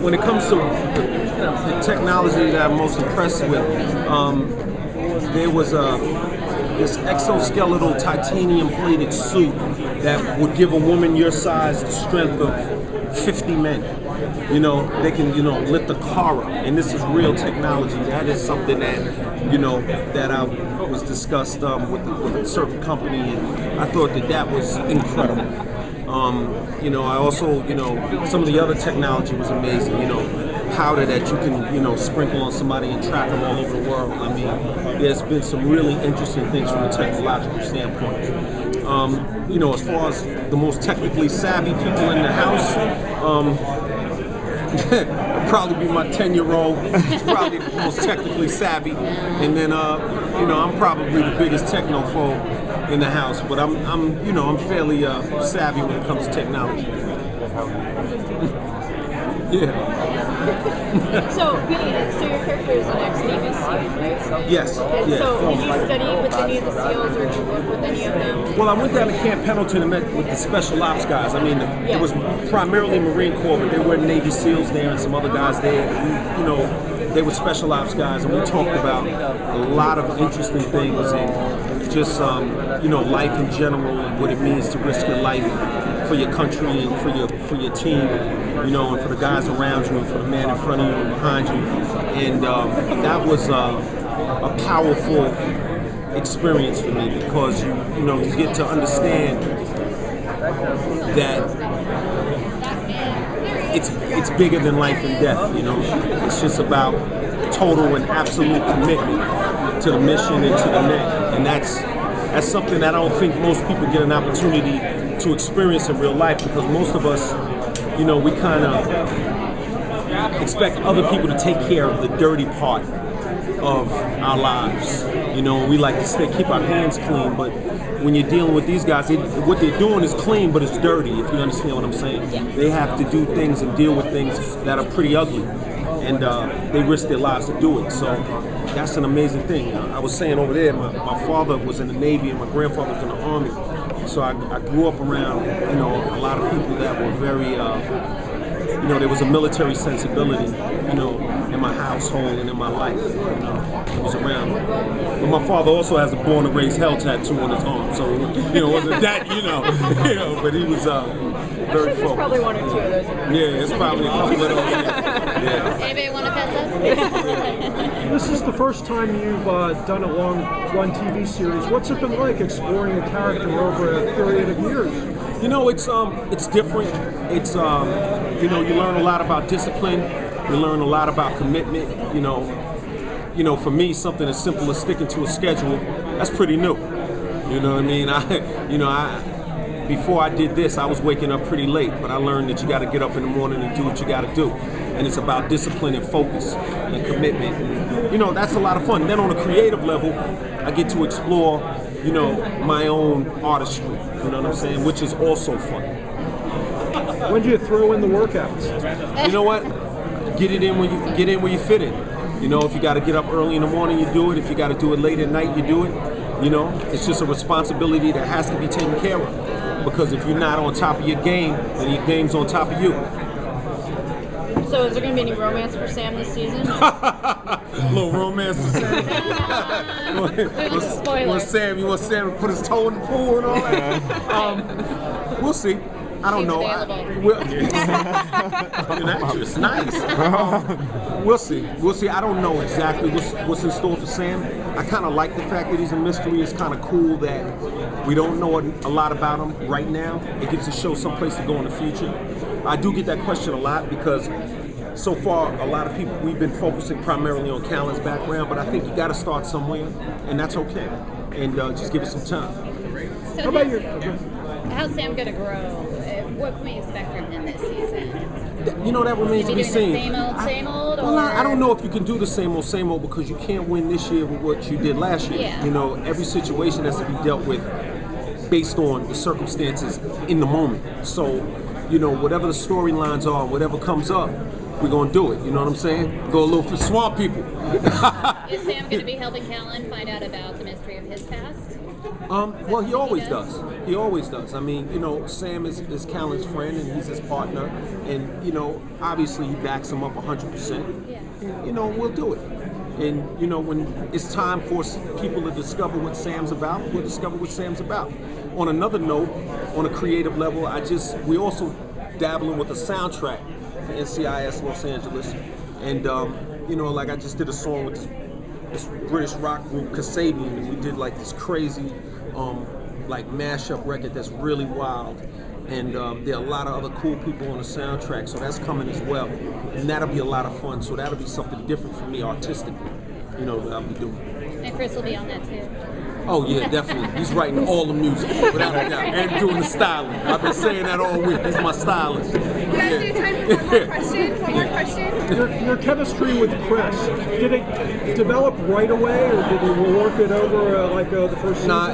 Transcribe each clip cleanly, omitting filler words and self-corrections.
When it comes to the technology that I'm most impressed with, there was this exoskeletal titanium plated suit that would give a woman your size the strength of 50 men. You know, they can, lift a car up, and this is real technology. That is something that, that I was discussed with a certain company, and I thought that was incredible. I also, some of the other technology was amazing. Powder that you can, sprinkle on somebody and track them all over the world. I mean, there's been some really interesting things from a technological standpoint. As far as the most technically savvy people in the house, probably be my 10-year-old. He's probably the most technically savvy, and then I'm probably the biggest technophobe in the house. But I'm fairly savvy when it comes to technology. Yeah. So your character is an ex-Navy SEAL, right? Yes. Yeah. So did you study with any of the SEALs, or did you work with any of them? Well, I went down to Camp Pendleton and met with the Special Ops guys. I mean, it was primarily Marine Corps, but there were Navy SEAls there and some other guys there. They were Special Ops guys, and we talked about a lot of interesting things and just, life in general and what it means to risk your life for your country and for your team, and for the guys around you and for the man in front of you and behind you. And that was a powerful experience for me because you get to understand that it's bigger than life and death. It's just about total and absolute commitment to the mission and to the men, and that's something that I don't think most people get an opportunity to experience in real life, because most of us, we kind of expect other people to take care of the dirty part of our lives. We like to keep our hands clean, but when you're dealing with these guys, what they're doing is clean, but it's dirty, if you understand what I'm saying. They have to do things and deal with things that are pretty ugly, and they risk their lives to do it. So that's an amazing thing. I was saying over there, my father was in the Navy and my grandfather was in the Army. So I grew up around, a lot of people that were very, there was a military sensibility, in my household and in my life. It was around. But my father also has a Born and Raised Hell tattoo on his arm, so it wasn't that, but he was very focused. There's probably one or two of those. Yeah, it's probably a couple of those. Yeah. Anybody want to pass up? This is the first time you've done a long-run TV series. What's it been like exploring a character over a period of years? It's different. It's you learn a lot about discipline. You learn a lot about commitment. For me, something as simple as sticking to a schedule, that's pretty new. You know what I mean? Before I did this, I was waking up pretty late, but I learned that you got to get up in the morning and do what you got to do. And it's about discipline and focus and commitment. And, that's a lot of fun. Then on a creative level, I get to explore, my own artistry, you know what I'm saying, which is also fun. When do you throw in the workouts? You know what? Get in where you fit in. If you got to get up early in the morning, you do it. If you got to do it late at night, you do it. It's just a responsibility that has to be taken care of. Because if you're not on top of your game, then your game's on top of you. So is there going to be any romance for Sam this season? A little romance for Sam. You want Sam to put his toe in the pool and all that? We'll see. I don't know. An actress, nice. We'll see. I don't know exactly what's in store for Sam. I kind of like the fact that he's a mystery. It's kind of cool that we don't know a lot about him right now. It gives the show someplace to go in the future. I do get that question a lot because so far a lot of people, we've been focusing primarily on Callan's background, but I think you got to start somewhere, and that's okay. And just give it some time. So How about how's Sam going to grow? What can we expect from him this season? That remains to be seen. Same old? Well, I don't know if you can do the same old because you can't win this year with what you did last year. Yeah. Every situation has to be dealt with based on the circumstances in the moment. So, whatever the storylines are, whatever comes up, we're going to do it. You know what I'm saying? Go a little for swamp people. Is Sam going to be helping Callan find out about the mystery of his past? Well, he always does. He always does. I mean, you know, Sam is Callan's friend and he's his partner, and you know, obviously he backs him up 100%. You know, we'll do it. And you know, when it's time for people to discover what Sam's about, we'll discover what Sam's about. On another note, on a creative level, we also dabbling with a soundtrack for NCIS Los Angeles, and you know, like I just did a song with this British rock group Kasabian, and we did like this crazy like mashup record that's really wild, and there are a lot of other cool people on the soundtrack, so that's coming as well, and that'll be a lot of fun. So that'll be something different for me artistically, you know, that I'll be doing. And Chris will be on that too. Oh yeah, definitely. He's writing all the music, without a doubt, and doing the styling. I've been saying that all week. He's my stylist. You guys do time for one more question? One more question? Your chemistry with Chris, did it develop right away, or did you work it over the first season? Nah,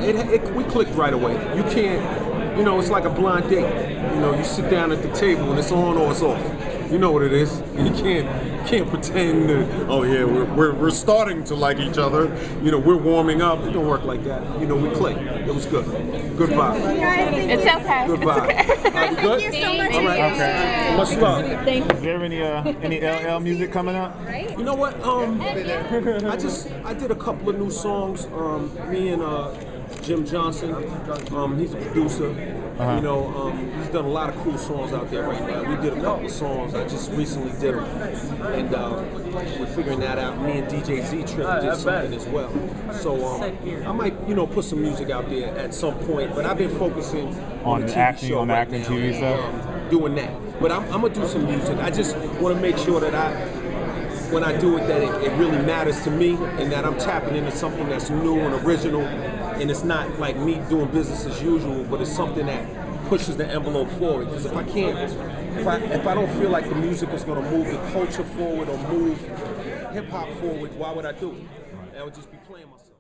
we clicked right away. You can't, you know, it's like a blind date. You know, you sit down at the table and it's on or it's off. You know what it is. You can't pretend that, oh yeah, we're starting to like each other. You know, we're warming up. It don't work like that. You know, we clicked. It was good. Good vibe. It's okay. Good vibe. Thank you so much. All right. Okay. Much love. Is there any LL music coming up? You know what? I did a couple of new songs. Me and Jim Johnson. He's a producer. You know, he's done a lot of cool songs out there right now. We did a couple of songs. I just recently did them, and we're figuring that out. Me and DJ Z Trip did something as well. So I might, you know, put some music out there at some point. But I've been focusing on the TV show right now, TV stuff. Doing that. But I'm gonna do some music. I just want to make sure that when I do it, that it really matters to me, and that I'm tapping into something that's new and original, and it's not like me doing business as usual, but it's something that pushes the envelope forward. Because if I don't feel like the music is going to move the culture forward or move hip hop forward, why would I do it? I would just be playing myself.